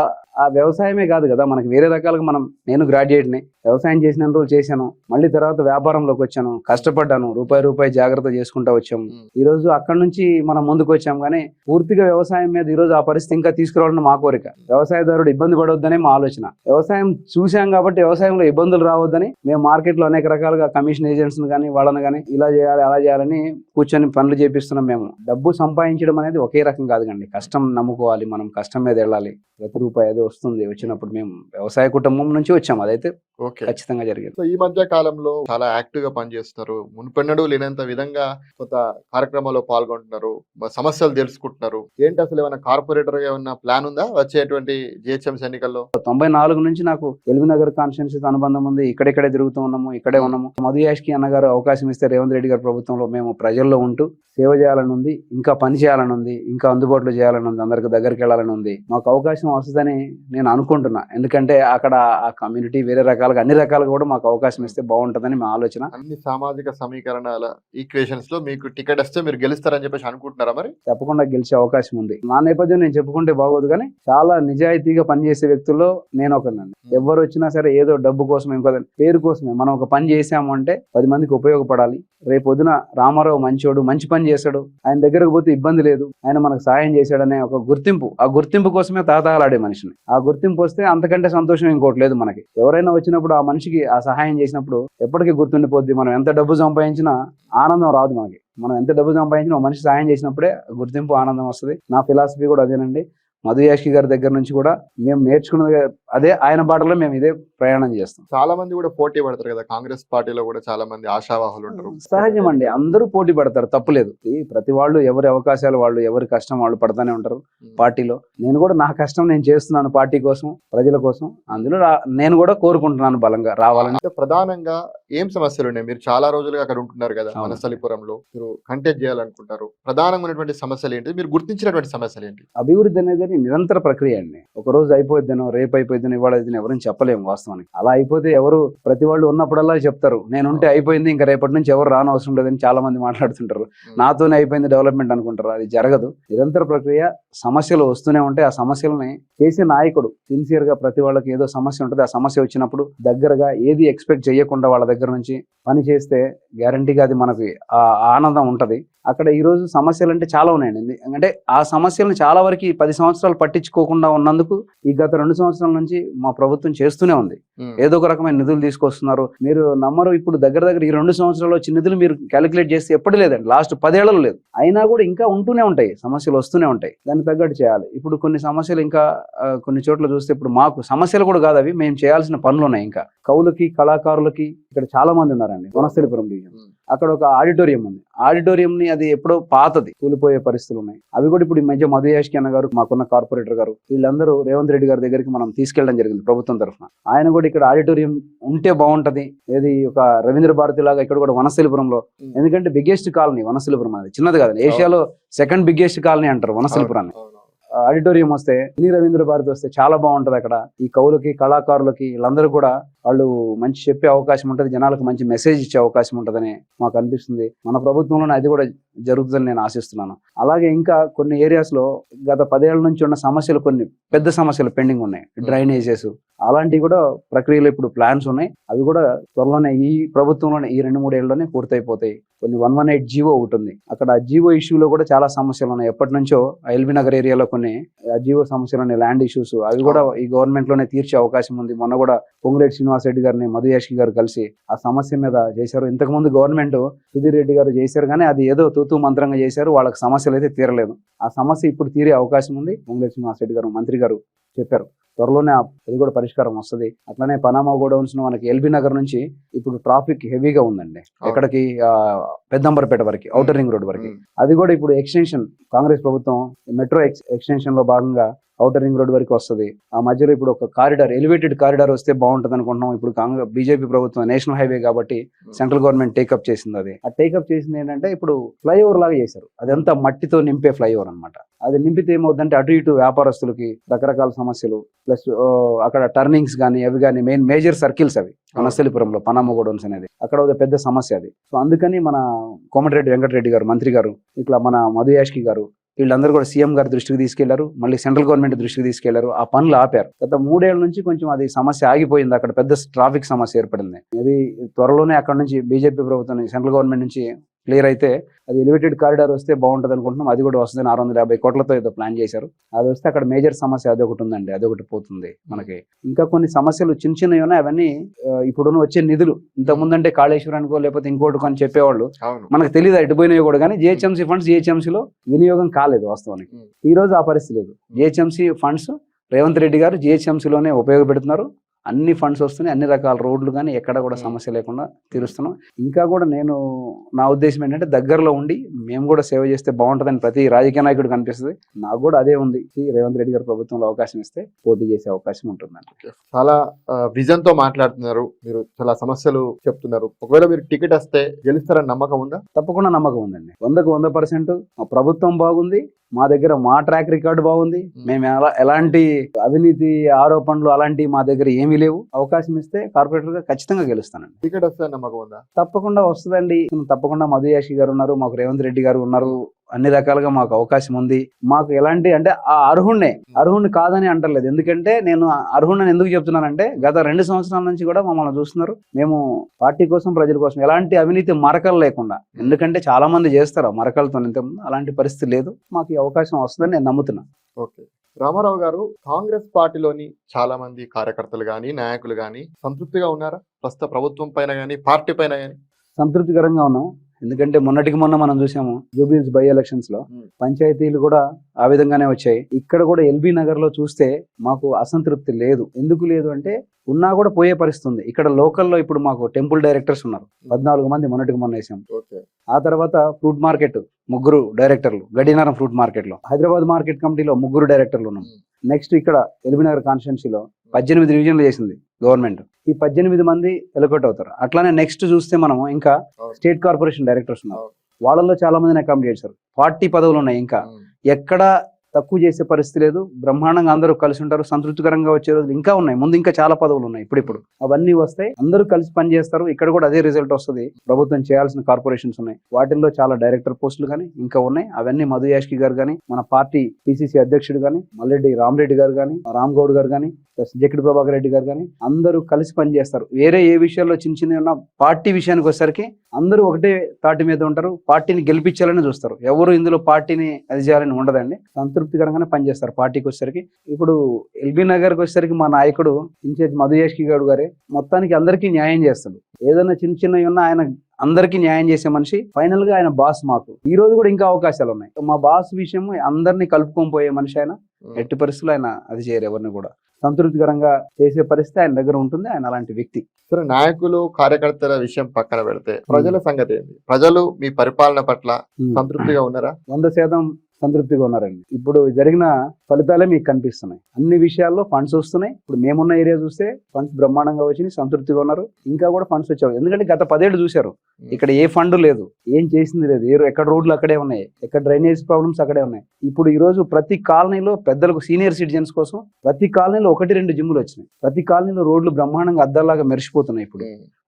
ఆ వ్యవసాయమే కాదు కదా, మనకి వేరే రకాలుగా నేను గ్రాడ్యుయేట్ని, వ్యవసాయం చేసిన రోజులు చేశాను, మళ్ళీ తర్వాత వ్యాపారంలోకి వచ్చాను, కష్టపడ్డాను, రూపాయి జాగ్రత్త చేసుకుంటా వచ్చాము. ఈ రోజు అక్కడ నుంచి మనం ముందుకు వచ్చాం. కానీ పూర్తిగా వ్యవసాయం మీద ఈ రోజు ఆ పరిస్థితి ఇంకా తీసుకురావాలని మా కోరిక. వ్యవసాయదారుడు ఇబ్బంది పడవద్దనే మా ఆలోచన. వ్యవసాయం చూసాం కాబట్టి వ్యవసాయంలో ఇబ్బందులు రావద్దని మేము మార్కెట్లో అనేక రకాలుగా కమిషన్ ఏజెంట్స్ కానీ వాళ్ళని కానీ ఇలా చేయాలి అలా చేయాలని కూర్చొని పనులు చేపిస్తున్నాం. మేము డబ్బు సంపాదించడం అనేది ఒకే రకం కాదు కండి. కష్టం నమ్ముకోవాలి, మనం కష్టం మీద వెళ్ళాలి. ప్రతి రూపాయి అది వస్తుంది. వచ్చినప్పుడు మేము వ్యవసాయ కుటుంబం నుంచి వచ్చాము, అదైతే ఓకే. ఖచ్చితంగా జరిగింది. సో ఈ మధ్య కాలంలో చాలా యాక్టివ్ గా పనిచేస్తున్నారు. మునుపెన్నడూ లేనంత విధంగా కొత్త కార్యక్రమాల్లో పాల్గొంటున్నారు, సమస్యలు తెలుసుకుంటున్నారు. ఏంటి అసలు ఏమైనా కార్పొరేటర్ గా ఏమైనా ప్లాన్ ఉందా వచ్చేటువంటి జిహెచ్ఎంసీ ఎన్నికల్లో? 94 నుంచి నాకు ఎల్బీ నగర్ కాన్స్టిట్యున్సీతో అనుబంధం ఉంది. ఇక్కడే తిరుగుతూ ఉన్నాము, ఇక్కడే ఉన్నాము. మధు యాష్కి అన్నగారు అవకాశం ఇస్తే రేవంత్ రెడ్డి గారి ప్రభుత్వంలో మేము ప్రజల్లో ఉంటూ సేవ చేయాలని ఉంది, ఇంకా పని చేయాలని ఉంది, ఇంకా అందుబాటులో చేయాలని ఉంది, అందరికి దగ్గరికి వెళ్ళాలని ఉంది. మాకు అవకాశం వస్తుందని నేను అనుకుంటున్నా. ఎందుకంటే అక్కడ ఆ కమ్యూనిటీ వేరే రకాలుగా అన్ని రకాలుగా కూడా మాకు అవకాశం ఇస్తే బాగుంటుందని మా ఆలోచన. అన్ని సామాజిక సమీకరణాల ఈక్వేషన్స్ లో మీకు టికెట్ వస్తే మీరు గెలుస్తారని చెప్పేసి అనుకుంటున్నారా? మరి తప్పకుండా గెలిచే అవకాశం ఉంది. నా నేపథ్యం నేను చెప్పుకుంటే బాగోదు, కానీ చాలా నిజాయితీగా పనిచేసే వ్యక్తుల్లో నేను ఒకనండి. ఎవరు వచ్చినా సరే ఏదో డబ్బు కోసం ఇంకో పేరు కోసమే మనం ఒక పని చేసాము అంటే 10 మందికి ఉపయోగపడాలి. రేపొద్దున రామారావు మంచోడు, మంచి పని చేశాడు, ఆయన దగ్గరకు పోతే ఇబ్బంది లేదు, ఆయన మనకు సాయం చేశాడనే ఒక గుర్తింపు, ఆ గుర్తింపు కోసమే తాతాలాడే మనిషిని. ఆ గుర్తింపు వస్తే అంతకంటే సంతోషం ఇంకోటి లేదు మనకి. ఎవరైనా వచ్చినప్పుడు ఆ మనిషికి ఆ సహాయం చేసినప్పుడు ఎప్పటికీ గుర్తుండిపోద్ది. మనం ఎంత డబ్బు సంపాదించినా ఆనందం రాదు మనకి. మనం ఎంత డబ్బు సంపాదించినా ఒక మనిషి సహాయం చేసినప్పుడే గుర్తింపు, ఆనందం వస్తుంది. నా ఫిలాసఫీ కూడా అదేనండి. మధు యాష్కి గారి దగ్గర నుంచి కూడా మేము నేర్చుకున్నది అదే. ఆయన బాటలో మేము ఇదే ప్రయాణం చేస్తాం. చాలా మంది కూడా పోటీ పడతారు కదా, కాంగ్రెస్ పార్టీలో కూడా చాలా మంది ఆశావాహులు ఉంటారు. సహజం అండి, అందరూ పోటీ పడతారు, తప్పులేదు. ప్రతి వాళ్ళు ఎవరి అవకాశాలు వాళ్ళు, ఎవరి కష్టం వాళ్ళు పడతానే ఉంటారు పార్టీలో. నేను కూడా నా కష్టం నేను చేస్తున్నాను పార్టీ కోసం, ప్రజల కోసం. అందులో నేను కూడా కోరుకుంటున్నాను బలంగా రావాలని. ప్రధానంగా ఏం సమస్యలు ఉన్నాయి? మీరు చాలా రోజులుగా అక్కడ ఉంటున్నారు కదా, వనస్థలిపురంలో. మీరు కంటెస్ట్ చేయాలనుకుంటారు. ప్రధానంగా ఉన్నటువంటి సమస్యలు ఏంటి? మీరు గుర్తించినటువంటి సమస్యలు ఏంటి? అభివృద్ధి అనేది నిరంతర ప్రక్రియ అండి. ఒక రోజు అయిపోయిద్దనో, రేపు అయిపోయిద్దనో, ఇవాళ అయిద్దనో ఎవరైనా చెప్పలేము వాస్తవానికి. అలా అయిపోతే ఎవరు, ప్రతి వాళ్ళు ఉన్నప్పుడల్లా చెప్తారు నేనుంటే అయిపోయింది, ఇంకా రేపటి నుంచి ఎవరు రాని అవసరం లేదని చాలా మంది మాట్లాడుతుంటారు. నాతోనే అయిపోయింది డెవలప్మెంట్ అనుకుంటారు. అది జరగదు. నిరంతర ప్రక్రియ. సమస్యలు వస్తూనే ఉంటాయి. ఆ సమస్యలని చేసే నాయకుడు సిన్సియర్ గా, ప్రతి వాళ్ళకి ఏదో సమస్య ఉంటుంది, ఆ సమస్య వచ్చినప్పుడు దగ్గరగా ఏది ఎక్స్పెక్ట్ చేయకుండా వాళ్ళ దగ్గర నుంచి పని చేస్తే గ్యారంటీగా అది మనకి ఆ ఆనందం ఉంటది. అక్కడ ఈ రోజు సమస్యలు అంటే చాలా ఉన్నాయండి. అంటే ఆ సమస్యలను చాలా వరకు 10 సంవత్సరాలు పట్టించుకోకుండా ఉన్నందుకు ఈ గత 2 సంవత్సరాల నుంచి మా ప్రభుత్వం చేస్తూనే ఉంది. ఏదో ఒక రకమైన నిధులు తీసుకొస్తున్నారు. మీరు నమ్మరు, ఇప్పుడు దగ్గర ఈ 2 సంవత్సరాలు వచ్చే నిధులు మీరు క్యాలిక్యులేట్ చేస్తే ఎప్పుడు లేదండి, లాస్ట్ 10 ఏళ్లలో లేదు. అయినా కూడా ఇంకా ఉంటూనే ఉంటాయి సమస్యలు, వస్తూనే ఉంటాయి. దాన్ని తగ్గట్టు చేయాలి. ఇప్పుడు కొన్ని సమస్యలు ఇంకా కొన్ని చోట్ల చూస్తే ఇప్పుడు మాకు సమస్యలు కూడా కాదు, అవి మేము చేయాల్సిన పనులు ఉన్నాయి. ఇంకా కవులకి, కళాకారులకి ఇక్కడ చాలా మంది ఉన్నారండి వనస్థలిపురం డివిజన్. అక్కడ ఒక ఆడిటోరియం ఉంది. ఆడిటోరియం ని అది ఎప్పుడో పాతది, కూలిపోయే పరిస్థితులు ఉన్నాయి. అవి కూడా ఇప్పుడు ఈ మధ్య మధు యాష్కి అన్న గారు, మాకున్న కార్పొరేటర్ గారు, వీళ్ళందరూ రేవంత్ రెడ్డి గారి దగ్గరికి మనం తీసుకెళ్ళడం జరిగింది ప్రభుత్వం తరఫున. ఆయన కూడా ఇక్కడ ఆడిటోరియం ఉంటే బాగుంటది, ఏది ఒక రవీంద్ర భారతి లాగా ఇక్కడ కూడా వనస్థలిపురంలో. ఎందుకంటే బిగ్గెస్ట్ కాలనీ వనస్థలిపురం, అది చిన్నది కాదు, ఏషియాలో సెకండ్ బిగ్గెస్ట్ కాలనీ అంటారు వనస్థలిపురాన్ని. ఆడిటోరియం వస్తే, రవీంద్ర భారతి వస్తే చాలా బాగుంటది. అక్కడ ఈ కవులకి, కళాకారులకి, వీళ్ళందరూ కూడా వాళ్ళు మంచి చెప్పే అవకాశం ఉంటుంది, జనాలకు మంచి మెసేజ్ ఇచ్చే అవకాశం ఉంటుందని మాకు అనిపిస్తుంది. మన ప్రభుత్వంలోనే అది కూడా జరుగుతుందని నేను ఆశిస్తున్నాను. అలాగే ఇంకా కొన్ని ఏరియాస్ లో గత 10 ఏళ్ల నుంచి ఉన్న సమస్యలు, కొన్ని పెద్ద సమస్యలు పెండింగ్ ఉన్నాయి, డ్రైనేజెస్ అలాంటివి కూడా ప్రక్రియలో ఇప్పుడు ప్లాన్స్ ఉన్నాయి. అవి కూడా త్వరలోనే ఈ ప్రభుత్వంలోనే ఈ 2-3 ఏళ్లలోనే పూర్తయిపోతాయి. కొన్ని 118 జీవో ఒకటి ఉంది. అక్కడ ఆ జీవో ఇష్యూలో కూడా చాలా సమస్యలు ఉన్నాయి. ఎప్పటి నుంచో ఎల్బీ నగర్ ఏరియాలో కొన్ని జీవో సమస్యలు ఉన్నాయి, ల్యాండ్ ఇష్యూస్. అవి కూడా ఈ గవర్నమెంట్ లోనే తీర్చే అవకాశం ఉంది. మొన్న కూడా పొంగులేటి శ్రీనివాస్ రెడ్డి గారిని, మధు యాష్కి గారు కలిసి ఆ సమస్య మీద చేశారు. ఇంతకు ముందు గవర్నమెంట్ సుధీర్ రెడ్డి గారు చేశారు, కానీ అది ఏదో తూతూ మంత్రంగా చేశారు. వాళ్ళకి సమస్యలు అయితే తీరలేదు. ఆ సమస్య ఇప్పుడు తీరే అవకాశం ఉంది. పొంగులేటి శ్రీనివాస్ రెడ్డి గారు, మంత్రి గారు చెప్పారు త్వరలోనే అది కూడా పరిష్కారం వస్తుంది. అట్లానే పనామా గోడౌన్స్ మనకి ఎల్బీ నగర్ నుంచి ఇప్పుడు ట్రాఫిక్ హెవీగా ఉందండి. ఎక్కడికి పెద్దంబరపేట వరకు, ఔటర్ రింగ్ రోడ్ వరకు. అది కూడా ఇప్పుడు ఎక్స్టెన్షన్, కాంగ్రెస్ ప్రభుత్వం మెట్రో ఎక్స్టెన్షన్ లో భాగంగా ఔటర్ రింగ్ రోడ్ వరకు వస్తుంది. ఆ మధ్యలో ఇప్పుడు ఒక కారిడార్, ఎలివేటెడ్ కారిడార్ వస్తే బాగుంటుంది అనుకుంటున్నాం. ఇప్పుడు కాంగ్రెస్ బీజేపీ ప్రభుత్వం నేషనల్ హైవే కాబట్టి సెంట్రల్ గవర్నమెంట్ టేకప్ చేసింది. అది ఆ టేకప్ చేసింది ఏంటంటే ఇప్పుడు ఫ్లైఓవర్ లాగా చేశారు. అదంతా మట్టితో నింపే ఫ్లైఓవర్ అనమాట. అది నింపితే ఏమవుతుందంటే అటు ఇటు వ్యాపారస్తులకి రకరకాల సమస్యలు, ప్లస్ అక్కడ టర్నింగ్స్ కానీ అవి కానీ, మెయిన్ మేజర్ సర్కిల్స్ అవి వనస్థలిపురంలో పనామా గోడౌన్స్ అనేది, అక్కడ ఒక పెద్ద సమస్య అది. సో అందుకని మన కోమటిరెడ్డి వెంకటరెడ్డి గారు, మంత్రి గారు, ఇట్లా మన మధు యాష్కి గారు, వీళ్ళందరూ కూడా సీఎం గారి దృష్టికి తీసుకెళ్లారు, మళ్ళీ సెంట్రల్ గవర్నమెంట్ దృష్టికి తీసుకెళ్లారు. ఆ పనులు ఆపారు. గత 3 ఏళ్ల నుంచి కొంచెం అది సమస్య ఆగిపోయింది. అక్కడ పెద్ద ట్రాఫిక్ సమస్య ఏర్పడింది. ఇది త్వరలోనే అక్కడ నుంచి బీజేపీ ప్రభుత్వం, సెంట్రల్ గవర్నమెంట్ నుంచి క్లియర్ అయితే అది ఎలివేటెడ్ కారిడార్ వస్తే బాగుంటుంది అనుకుంటున్నాం. అది కూడా వస్తుంది. 650 కోట్లతో ఏదో ప్లాన్ చేశారు. అది వస్తే అక్కడ మేజర్ సమస్య అదొకటి ఉందండి, అదొకటి పోతుంది మనకి. ఇంకా కొన్ని సమస్యలు చిన్న చిన్నవి ఉన్నాయి, అవన్నీ ఇప్పుడున్న వచ్చే నిధులు ఇంతకుముందంటే కాళేశ్వరానికో లేకపోతే ఇంకోటికో అని చెప్పేవాళ్ళు, అవును. మనకు తెలియదు ఎటు పోయినాయో కూడా. కానీ జిహెచ్ఎంసీ ఫండ్స్ జిహెచ్ఎంసీలో వినియోగం కాలేదు వాస్తవానికి. ఈ రోజు ఆ పరిస్థితి లేదు. జిహెచ్ఎంసీ ఫండ్స్ రేవంత్ రెడ్డి గారు జిహెచ్ఎంసీలోనే ఉపయోగపెడుతున్నారు. అన్ని ఫండ్స్ వస్తున్నాయి, అన్ని రకాల రోడ్లు కానీ ఎక్కడ కూడా సమస్య లేకుండా తీరుస్తున్నాం. ఇంకా కూడా నా ఉద్దేశం ఏంటంటే దగ్గరలో ఉండి మేము కూడా సేవ చేస్తే బాగుంటుందని ప్రతి రాజకీయ నాయకుడు కనిపిస్తుంది. నాకు కూడా అదే ఉంది. రేవంత్ రెడ్డి గారు ప్రభుత్వంలో అవకాశం ఇస్తే పోటీ చేసే అవకాశం ఉంటుందండి. చాలా విజన్ తో మాట్లాడుతున్నారు మీరు, చాలా సమస్యలు చెప్తున్నారు. ఒకవేళ మీరు టికెట్ వస్తే గెలుస్తారని నమ్మకం ఉందా? తప్పకుండా నమ్మకం ఉందండి. 100% మా ప్రభుత్వం బాగుంది, మా దగ్గర మా ట్రాక్ రికార్డు బాగుంది. మేము ఎలాంటి అవినీతి ఆరోపణలు అలాంటివి మా దగ్గర ఏమీ లేవు. అవకాశం ఇస్తే కార్పొరేటర్ గా ఖచ్చితంగా గెలుస్తానండి. టికెట్ వస్తే నమ్మకం ఉందా? తప్పకుండా వస్తుందండి. తప్పకుండా మధు యాషి గారు ఉన్నారు, మాకు రేవంత్ రెడ్డి గారు ఉన్నారు. అన్ని రకాలుగా మాకు అవకాశం ఉంది. మాకు ఎలాంటి అంటే ఆ అర్హుణ్ణి కాదని అంటలేదు. ఎందుకంటే నేను అర్హుణ్ణి ఎందుకు చెప్తున్నానంటే గత 2 సంవత్సరాల నుంచి కూడా మమ్మల్ని చూస్తున్నారు. మేము పార్టీ కోసం ప్రజల కోసం ఎలాంటి అవినీతి మరకలు లేకుండా, ఎందుకంటే చాలా మంది చేస్తారు మరకలతో, ఇంతకుముందు అలాంటి పరిస్థితి లేదు. మాకు ఈ అవకాశం వస్తుందని నేను నమ్ముతున్నా. ఓకే, రామారావు గారు, కాంగ్రెస్ పార్టీలోని చాలా మంది కార్యకర్తలు గాని నాయకులు గాని సంతృప్తిగా ఉన్నారా ప్రస్తుత ప్రభుత్వం పైన గాని పార్టీ పైన గాని? సంతృప్తికరంగా ఉన్నాం. ఎందుకంటే మొన్నటికి మొన్న మనం చూసాము జూబ్లీహిల్స్ బై ఎలక్షన్స్ లో పంచాయతీలు కూడా ఆ విధంగానే వచ్చాయి. ఇక్కడ కూడా ఎల్బీ నగర్ లో చూస్తే మాకు అసంతృప్తి లేదు. ఎందుకు లేదు అంటే ఉన్నా కూడా పోయే పరిస్థితి ఉంది. ఇక్కడ లోకల్లో ఇప్పుడు మాకు టెంపుల్ డైరెక్టర్స్ ఉన్నారు, 14 మంది మొన్నటికి మొన్న వేసాం. ఆ తర్వాత ఫ్రూట్ మార్కెట్ 3 డైరెక్టర్లు, గడినారం ఫ్రూట్ మార్కెట్ లో, హైదరాబాద్ మార్కెట్ కమిటీలో 3 డైరెక్టర్లు ఉన్నాం. నెక్స్ట్ ఇక్కడ ఎల్బీనగర్ కాన్స్టిట్యున్సీలో 18 డివిజన్లు చేసింది గవర్నమెంట్. ఈ 18 మంది ఎలకోట్ అవుతారు. అట్లానే నెక్స్ట్ చూస్తే మనం ఇంకా స్టేట్ కార్పొరేషన్ డైరెక్టర్స్ ఉన్నారు, వాళ్ళలో చాలా మందిని అకామిడేట్ చేశారు. 40 పదవులు ఉన్నాయి. ఇంకా ఎక్కడ తక్కువ చేసే పరిస్థితి లేదు. బ్రహ్మాండంగా అందరూ కలిసి ఉంటారు. సంతృప్తికరంగా వచ్చే రోజులు ఇంకా ఉన్నాయి. ముందు ఇంకా చాలా పదవులు ఉన్నాయి. ఇప్పుడు అవన్నీ వస్తాయి, అందరూ కలిసి పనిచేస్తారు. ఇక్కడ కూడా అదే రిజల్ట్ వస్తుంది. ప్రభుత్వం చేయాల్సిన కార్పొరేషన్స్ ఉన్నాయి, వాటిల్లో చాలా డైరెక్టర్ పోస్టులు కానీ ఇంకా ఉన్నాయి. అవన్నీ మధు యాష్కి గారు కానీ, మన పార్టీ పిసిసి అధ్యక్షుడు కానీ మల్లెడ్డి రామరెడ్డి గారు కానీ, రామ్ గౌడ్ గారు కానీ, జకిడి ప్రభాకర్ రెడ్డి గారు కానీ అందరూ కలిసి పనిచేస్తారు. వేరే ఏ విషయాల్లో చిన్న చిన్న ఉన్న పార్టీ విషయానికి వచ్చేసరికి అందరూ ఒకటే తాటి మీద ఉంటారు. పార్టీని గెలిపించాలని చూస్తారు. ఎవరు ఇందులో పార్టీని అది చేయాలని ఉండదండి. సంతృప్తికరంగానే పనిచేస్తారు. పార్టీకి వచ్చేసరికి ఇప్పుడు ఎల్బీ నగర్కి వచ్చేసరికి మా నాయకుడు ఇన్ఛార్జ్ మధు యాష్కి గౌడ్ గారే మొత్తానికి అందరికీ న్యాయం చేస్తాడు. ఏదైనా చిన్న చిన్నవి ఉన్నా ఆయన అందరికీ న్యాయం చేసే మనిషి. ఫైనల్ గా ఆయన బాస్. మాకు ఈ రోజు కూడా ఇంకా అవకాశాలు ఉన్నాయి. మా బాస్ విషయం అందరినీ కలుపుకొని పోయే మనిషి ఆయన. ఎట్టి పరిస్థితులు ఆయన అది చేయరు. ఎవరిని కూడా సంతృప్తికరంగా చేసే పరిస్థితి ఆయన దగ్గర ఉంటుంది. ఆయన అలాంటి వ్యక్తి. సరే, నాయకులు కార్యకర్తల విషయం పక్కన పెడితే ప్రజల సంగతి ఏంటి? ప్రజలు మీ పరిపాలన పట్ల సంతృప్తిగా ఉన్నారా? 100% సంతృప్తిగా ఉన్నారండి. ఇప్పుడు జరిగిన ఫలితాలే మీకు కనిపిస్తున్నాయి. అన్ని విషయాల్లో ఫండ్స్ వస్తున్నాయి. ఇప్పుడు మేమున్న ఏరియా చూస్తే ఫండ్స్ బ్రహ్మాండంగా వచ్చి సంతృప్తిగా ఉన్నారు. ఇంకా కూడా ఫండ్స్ వచ్చాయి. ఎందుకంటే గత 10 ఏళ్ళు చూశారు, ఇక్కడ ఏ ఫండ్ లేదు, ఏం చేసింది లేదు. ఎక్కడ రోడ్లు అక్కడే ఉన్నాయి, ఎక్కడ డ్రైనేజ్ ప్రాబ్లమ్స్ అక్కడే ఉన్నాయి. ఇప్పుడు ఈ రోజు ప్రతి కాలనీలో పెద్దలకు సీనియర్ సిటిజన్స్ కోసం ప్రతి కాలనీలో 1-2 జిమ్ములు వచ్చినాయి. ప్రతి కాలనీలో రోడ్లు బ్రహ్మాండంగా అద్దాలాగా మెరిసిపోతున్నాయి. ఇప్పుడు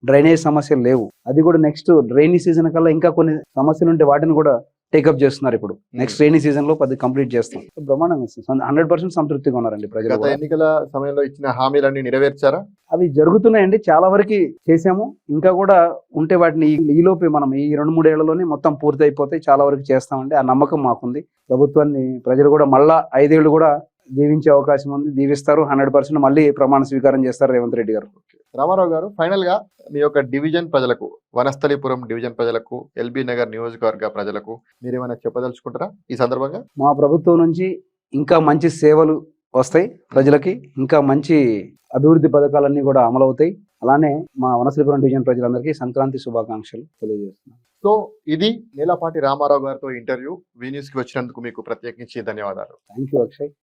డ్రైనేజ్ సమస్యలు లేవు. అది కూడా నెక్స్ట్ రైనీ సీజన్ కల్లా ఇంకా కొన్ని సమస్యలు ఉంటే వాటిని కూడా టేకప్ చేస్తున్నారు. ఇప్పుడు నెక్స్ట్ రైనీ సీజన్ లో 10 కంప్లీట్ చేస్తాం. బ్రహ్మాండంగా 100% సంతృప్తిగా ఉన్నారండి ప్రజలు. గత ఎన్నికల సమయంలో ఇచ్చిన హామీలన్నీ నెరవేర్చారా? అవి జరుగుతున్నాయండి. చాలా వరకు చేసాము. ఇంకా కూడా ఉంటే వాటిని ఈలోపే మనం ఈ 2-3 ఏళ్లలోనే మొత్తం పూర్తి అయిపోతాయి. చాలా వరకు చేస్తామండి. ఆ నమ్మకం మాకుంది. ప్రభుత్వాన్ని ప్రజలు కూడా మళ్ళా 5 ఏళ్ళు కూడా దీవించే అవకాశం ఉంది. దీవిస్తారు. 100% మళ్ళీ ప్రమాణ స్వీకారం చేస్తారు రేవంత్ రెడ్డి గారు. రామారావు గారు, ఫైనల్ గా మీ యొక్క డివిజన్ ప్రజలకు, వనస్థలిపురం డివిజన్ ప్రజలకు, ఎల్బీ నగర్ నియోజకవర్గ ప్రజలకు మీరేమైనా చెప్పదలుచుకుంటారా ఈ సందర్భంగా? మా ప్రభుత్వం నుంచి ఇంకా మంచి సేవలు వస్తాయి ప్రజలకి. ఇంకా మంచి అభివృద్ధి పథకాలన్నీ కూడా అమలవుతాయి. అలానే మా వనస్థలిపురం డివిజన్ ప్రజలందరికీ సంక్రాంతి శుభాకాంక్షలు తెలియజేస్తున్నాను. సో ఇది నేలపాటి రామారావు గారితో ఇంటర్వ్యూ. వి న్యూస్ కి వచ్చినందుకు మీకు ప్రత్యేకించి ధన్యవాదాలు. Thank you Akshay.